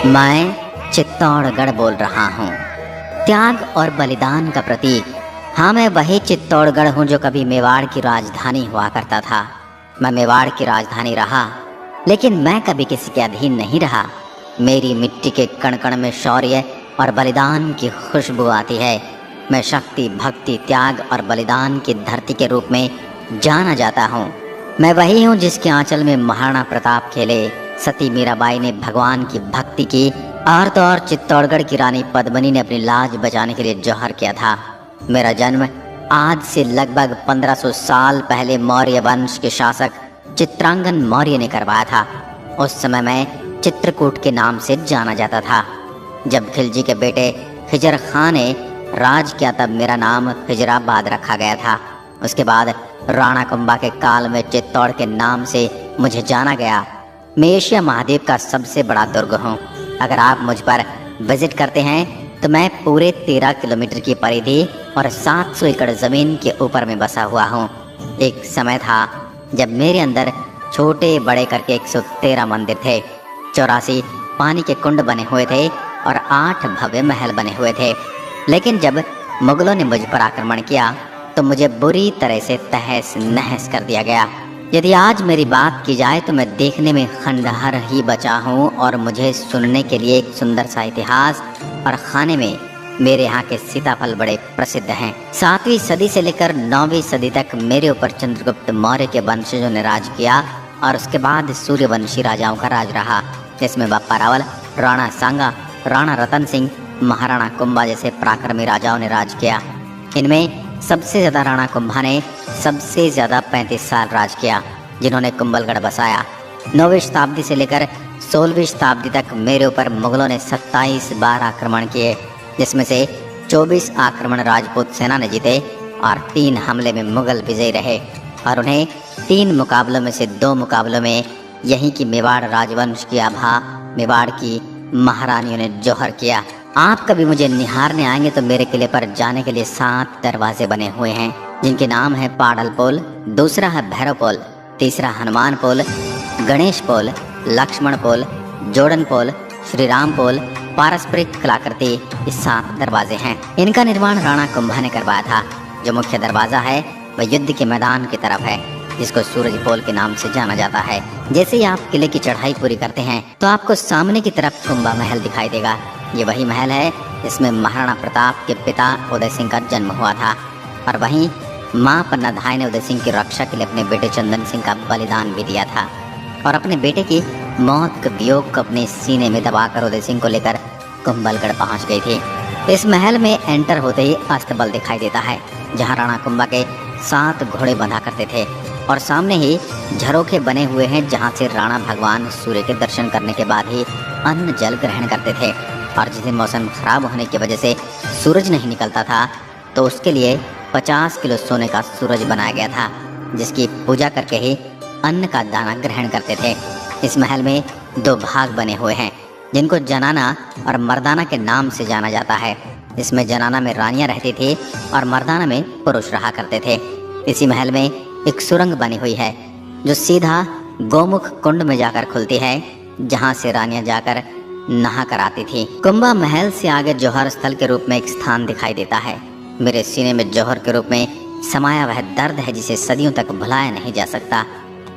मैं चित्तौड़गढ़ बोल रहा हूँ, त्याग और बलिदान का प्रतीक। हाँ, मैं वही चित्तौड़गढ़ हूँ जो कभी मेवाड़ की राजधानी हुआ करता था। मैं मेवाड़ की राजधानी रहा, लेकिन मैं कभी किसी के अधीन नहीं रहा। मेरी मिट्टी के कण कण में शौर्य और बलिदान की खुशबू आती है। मैं शक्ति, भक्ति, त्याग और बलिदान की धरती के रूप में जाना जाता हूँ। मैं वही हूँ जिसके आंचल में महाराणा प्रताप खेले, सती मीराबाई ने भगवान की भक्ति की, और तो और चित्तौड़गढ़ की रानी पद्मिनी ने अपनी लाज बचाने के लिए जौहर किया था। मेरा जन्म आज से लगभग 1500 साल पहले मौर्य वंश के शासक चित्रांगन मौर्य ने करवाया था। उस समय मैं चित्रकूट के नाम से जाना जाता था। जब खिलजी के बेटे खिजर खां ने राज किया तब मेरा नाम खिजराबाद रखा गया था। उसके बाद राणा कुंभा के काल में चित्तौड़ के नाम से मुझे जाना गया। मैं एशिया महाद्वीप का सबसे बड़ा दुर्ग हूँ। अगर आप मुझ पर विजिट करते हैं तो मैं पूरे 13 किलोमीटर की परिधि और 700 एकड़ ज़मीन के ऊपर में बसा हुआ हूँ। एक समय था जब मेरे अंदर छोटे बड़े करके 113 मंदिर थे, 84 पानी के कुंड बने हुए थे और 8 भव्य महल बने हुए थे। लेकिन जब मुगलों ने मुझ पर आक्रमण किया तो मुझे बुरी तरह से तहस नहस कर दिया गया। यदि आज मेरी बात की जाए तो मैं देखने में खंडहर ही बचा हूँ और मुझे सुनने के लिए एक सुंदर सा इतिहास और खाने में मेरे यहाँ के सीताफल बड़े प्रसिद्ध हैं। 7वीं सदी से लेकर 9वीं सदी तक मेरे ऊपर चंद्रगुप्त मौर्य के वंशजों ने राज किया और उसके बाद सूर्यवंशी राजाओं का राज रहा, जिसमें बापा रावल, राणा सांगा, राणा रतन सिंह, महाराणा कुंभा जैसे पराक्रमी राजाओं ने राज किया। इनमें सबसे ज़्यादा राणा कुंभा ने सबसे ज़्यादा 35 साल राज किया, जिन्होंने कुंभलगढ़ बसाया। 9वीं शताब्दी से लेकर 16वीं शताब्दी तक मेरे ऊपर मुगलों ने 27 बार आक्रमण किए, जिसमें से 24 आक्रमण राजपूत सेना ने जीते और 3 हमले में मुगल विजयी रहे और उन्हें 3 मुकाबलों में से 2 मुकाबलों में यहीं की मेवाड़ राजवंश की आभा मेवाड़ की महारानियों ने जौहर किया। आप कभी मुझे निहारने आएंगे तो मेरे किले पर जाने के लिए 7 दरवाजे बने हुए हैं, जिनके नाम है पाडल पोल, दूसरा है भैरव पोल, तीसरा हनुमान पोल, गणेश पोल, लक्ष्मण पोल, जोड़न पोल, श्री राम पोल, पारस्परिक कलाकृति। ये 7 दरवाजे हैं। इनका निर्माण राणा कुंभा ने करवाया था। जो मुख्य दरवाजा है वह युद्ध के मैदान की तरफ है, जिसको सूरज पोल के नाम से जाना जाता है। जैसे ही आप किले की चढ़ाई पूरी करते हैं तो आपको सामने की तरफ कुंभा महल दिखाई देगा। ये वही महल है जिसमें महाराणा प्रताप के पिता उदय सिंह का जन्म हुआ था और वहीं माँ पन्नाधाय ने उदय सिंह की रक्षा के लिए अपने बेटे चंदन सिंह का बलिदान भी दिया था और अपने बेटे की मौत के वियोग को अपने सीने में दबाकर उदय सिंह को लेकर कुंभलगढ़ पहुंच गई थी। इस महल में एंटर होते ही अस्तबल दिखाई देता है, जहाँ राणा कुंभा के 7 घोड़े बंधा करते थे और सामने ही झरोखे बने हुए हैं, जहाँ से राणा भगवान सूर्य के दर्शन करने के बाद ही अन्न जल ग्रहण करते थे। और जिस दिन मौसम खराब होने की वजह से सूरज नहीं निकलता था तो उसके लिए 50 किलो सोने का सूरज बनाया गया था, जिसकी पूजा करके ही अन्न का दाना ग्रहण करते थे। इस महल में 2 भाग बने हुए हैं, जिनको जनाना और मर्दाना के नाम से जाना जाता है। इसमें जनाना में रानियां रहती थी और मर्दाना में पुरुष रहा करते थे। इसी महल में एक सुरंग बनी हुई है जो सीधा गोमुख कुंड में जाकर खुलती है, जहाँ से रानियां जाकर नहा कर आती थी। कुंभा महल से आगे जौहर स्थल के रूप में एक स्थान दिखाई देता है। मेरे सीने में जौहर के रूप में समाया वह दर्द है जिसे सदियों तक भुलाया नहीं जा सकता।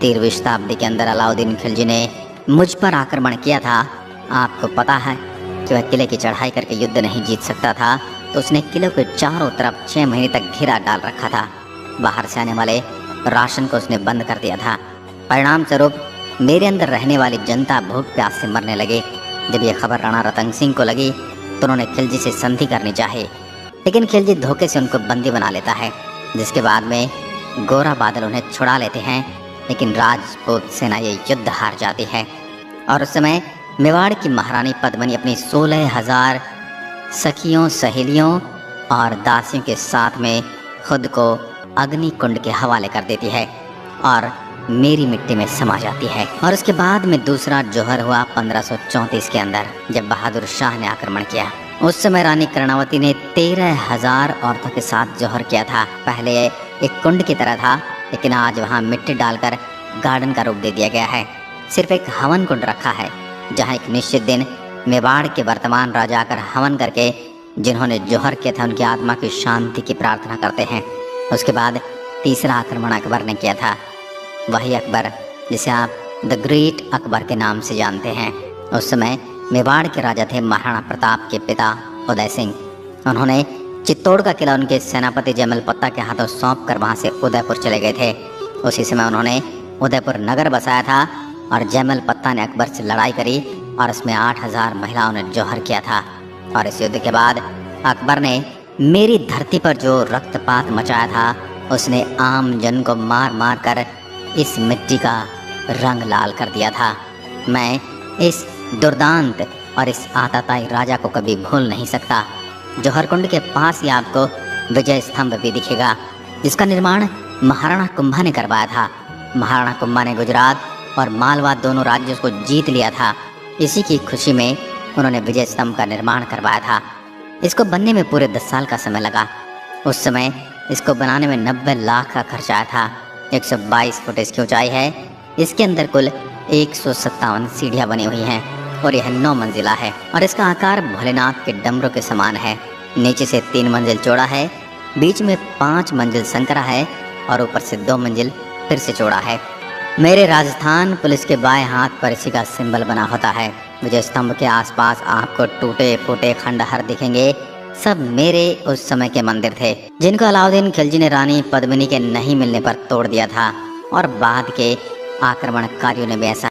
13वीं शताब्दी के अंदर अलाउद्दीन खिलजी ने मुझ पर आक्रमण किया था। आपको पता है कि वह किले की चढ़ाई करके युद्ध नहीं जीत सकता था, तो उसने किले के चारों तरफ 6 महीने तक घेरा डाल रखा था। बाहर से आने वाले राशन को उसने बंद कर दिया था। परिणाम स्वरूप मेरे अंदर रहने वाली जनता भूख प्यास से मरने लगे। जब यह खबर राणा रतन सिंह को लगी तो उन्होंने खिलजी से संधि करनी चाही, लेकिन खिलजी धोखे से उनको बंदी बना लेता है, जिसके बाद में गोरा बादल उन्हें छुड़ा लेते हैं। लेकिन राजपूत सेना ये युद्ध हार जाती है और उस समय मेवाड़ की महारानी पद्मिनी अपनी 16,000 सखियों, सहेलियों और दासियों के साथ में खुद को अग्नि कुंड के हवाले कर देती है और मेरी मिट्टी में समा जाती है। और उसके बाद में दूसरा जौहर हुआ 1534 के अंदर, जब बहादुर शाह ने आक्रमण किया। उस समय रानी कर्णावती ने 13,000 औरतों के साथ जौहर किया था। पहले एक कुंड की तरह था, लेकिन आज वहाँ मिट्टी डालकर गार्डन का रूप दे दिया गया है। सिर्फ एक हवन कुंड रखा है, जहाँ एक निश्चित दिन मेवाड़ के वर्तमान राजा आकर हवन करके जिन्होंने जोहर किया था उनकी आत्मा की शांति की प्रार्थना करते हैं। उसके बाद तीसरा आक्रमण अकबर ने किया था, वही अकबर जिसे आप द ग्रेट अकबर के नाम से जानते हैं। उस समय मेवाड़ के राजा थे महाराणा प्रताप के पिता उदय सिंह। उन्होंने चित्तौड़ का किला उनके सेनापति जयमल पत्ता के हाथों सौंप कर वहाँ से उदयपुर चले गए थे। उसी समय उन्होंने उदयपुर नगर बसाया था और जयमल पत्ता ने अकबर से लड़ाई करी और इसमें 8000 महिलाओं ने जौहर किया था। और इस युद्ध के बाद अकबर ने मेरी धरती पर जो रक्तपात मचाया था उसने आम जन को मार मार कर इस मिट्टी का रंग लाल कर दिया था। मैं इस दुर्दांत और इस आताताई राजा को कभी भूल नहीं सकता। जौहर कुंड के पास ही आपको विजय स्तंभ भी दिखेगा, जिसका निर्माण महाराणा कुंभा ने करवाया था। महाराणा कुंभा ने गुजरात और मालवा दोनों राज्यों को जीत लिया था। इसी की खुशी में उन्होंने विजय स्तंभ का निर्माण करवाया था। इसको बनने में पूरे 10 साल का समय लगा। उस समय इसको बनाने में 90 लाख का खर्च आया था। 122 फुट इसकी ऊंचाई है। इसके अंदर कुल 157 सीढ़ियाँ बनी हुई हैं और यह 9 मंजिला है और इसका आकार भोलेनाथ के डमरू के समान है। नीचे से 3 मंजिल चौड़ा है, बीच में 5 मंजिल संकरा है और ऊपर से 2 मंजिल फिर से चौड़ा है। मेरे राजस्थान पुलिस के बाएं हाथ पर इसी का सिंबल बना होता है। विजय स्तंभ के आसपास आपको टूटे फूटे खंडहर दिखेंगे। सब मेरे उस समय के मंदिर थे, जिनको अलाउद्दीन खिलजी ने रानी पद्मिनी के नहीं मिलने पर तोड़ दिया था और बाद के आक्रमणकारियों ने भी ऐसा।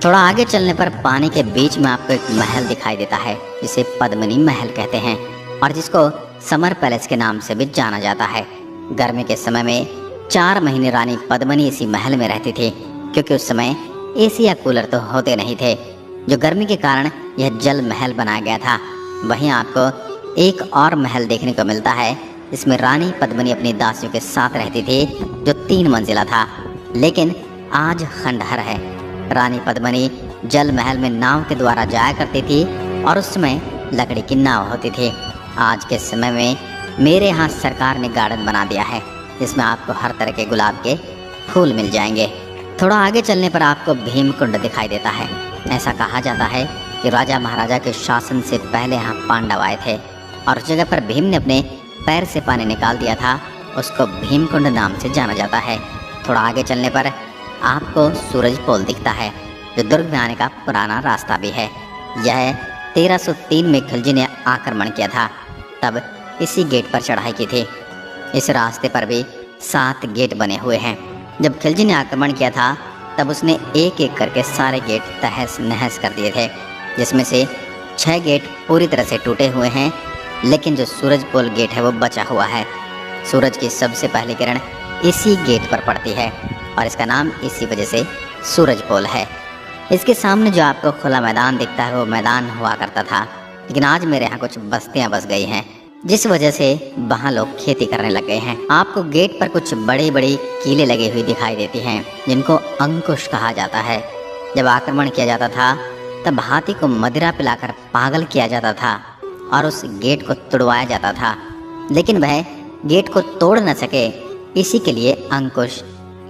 थोड़ा आगे चलने पर पानी के बीच में आपको एक महल दिखाई देता है, जिसे पद्मिनी महल कहते हैं और जिसको समर पैलेस के नाम से भी जाना जाता है। गर्मी के समय में 4 महीने रानी पद्मिनी इसी महल में रहती थी, क्योंकि उस समय एसी या कूलर तो होते नहीं थे, जो गर्मी के कारण यह जल महल बनाया गया था। वहीं आपको एक और महल देखने को मिलता है, इसमें रानी पद्मिनी अपनी दासियों के साथ रहती थी, जो 3 मंजिला था, लेकिन आज खंडहर है। रानी पद्मिनी जल महल में नाव के द्वारा जाया करती थी और उस समय लकड़ी की नाव होती थी। आज के समय में मेरे यहाँ सरकार ने गार्डन बना दिया है, जिसमें आपको हर तरह के गुलाब के फूल मिल जाएंगे। थोड़ा आगे चलने पर आपको भीमकुंड दिखाई देता है। ऐसा कहा जाता है कि राजा महाराजा के शासन से पहले यहाँ पांडव आए थे और उस जगह पर भीम ने अपने पैर से पानी निकाल दिया था, उसको भीमकुंड नाम से जाना जाता है। थोड़ा आगे चलने पर आपको सूरज पोल दिखता है, जो दुर्ग में आने का पुराना रास्ता भी है। यह 1303 में खिलजी ने आक्रमण किया था, तब इसी गेट पर चढ़ाई की थी। इस रास्ते पर भी 7 गेट बने हुए हैं। जब खिलजी ने आक्रमण किया था तब उसने एक एक करके सारे गेट तहस नहस कर दिए थे, जिसमें से 6 गेट पूरी तरह से टूटे हुए हैं, लेकिन जो सूरज पोल गेट है वो बचा हुआ है। सूरज की सबसे पहली किरण इसी गेट पर पड़ती है और इसका नाम इसी वजह से सूरज पोल है। इसके सामने जो आपको खुला मैदान दिखता है वो मैदान हुआ करता था, लेकिन आज मेरे यहाँ कुछ बस्तियाँ बस गई हैं, जिस वजह से वहाँ लोग खेती करने लग गए हैं। आपको गेट पर कुछ बड़ी बड़ी कीलें लगी हुई दिखाई देती हैं, जिनको अंकुश कहा जाता है। जब आक्रमण किया जाता था तब हाथी को मदिरा पिलाकर पागल किया जाता था और उस गेट को तुड़वाया जाता था, लेकिन वह गेट को तोड़ न सके, इसी के लिए अंकुश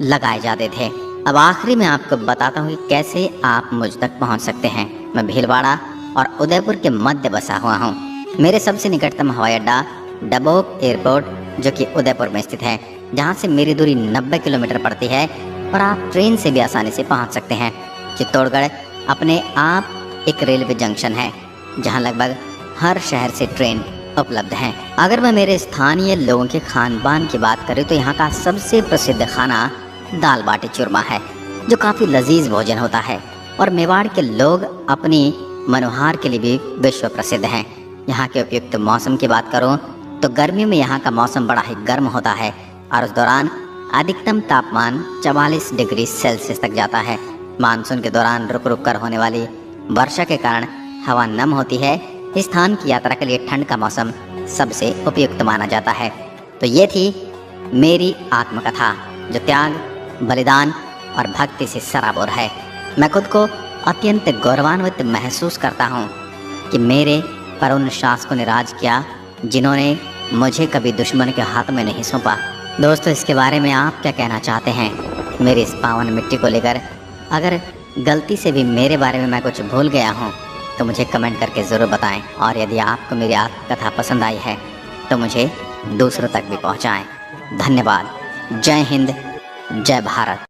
लगाए जाते थे। अब आखिरी में आपको बताता हूँ कि कैसे आप मुझ तक पहुँच सकते हैं। मैं भीलवाड़ा और उदयपुर के मध्य बसा हुआ हूँ। मेरे सबसे निकटतम हवाई अड्डा डबोक एयरपोर्ट जो कि उदयपुर में स्थित है, जहाँ से मेरी दूरी 90 किलोमीटर पड़ती है और आप ट्रेन से भी आसानी से पहुँच सकते हैं। चित्तौड़गढ़ अपने आप एक रेलवे जंक्शन है, जहाँ लगभग हर शहर से ट्रेन उपलब्ध हैं। अगर मैं मेरे स्थानीय लोगों के खान पान की बात करूँ तो यहाँ का सबसे प्रसिद्ध खाना दाल बाटी चूरमा है, जो काफ़ी लजीज भोजन होता है और मेवाड़ के लोग अपनी मनोहार के लिए भी विश्व प्रसिद्ध हैं। यहाँ के उपयुक्त मौसम की बात करूँ तो गर्मियों में यहाँ का मौसम बड़ा ही गर्म होता है और उस दौरान अधिकतम तापमान 44 डिग्री सेल्सियस तक जाता है। मानसून के दौरान रुक रुक कर होने वाली वर्षा के कारण हवा नम होती है। इस स्थान की यात्रा के लिए ठंड का मौसम सबसे उपयुक्त माना जाता है। तो ये थी मेरी आत्मकथा, जो त्याग, बलिदान और भक्ति से सराबोर है। मैं खुद को अत्यंत गौरवान्वित महसूस करता हूँ कि मेरे पर उन शासकों ने राज किया जिन्होंने मुझे कभी दुश्मन के हाथ में नहीं सौंपा। दोस्तों, इसके बारे में आप क्या कहना चाहते हैं मेरी इस पावन मिट्टी को लेकर? अगर गलती से भी मेरे बारे में मैं कुछ भूल गया हूँ तो मुझे कमेंट करके ज़रूर बताएं, और यदि आपको मेरी आत्मकथा पसंद आई है तो मुझे दूसरों तक भी पहुँचाएँ। धन्यवाद। जय हिंद, जय भारत।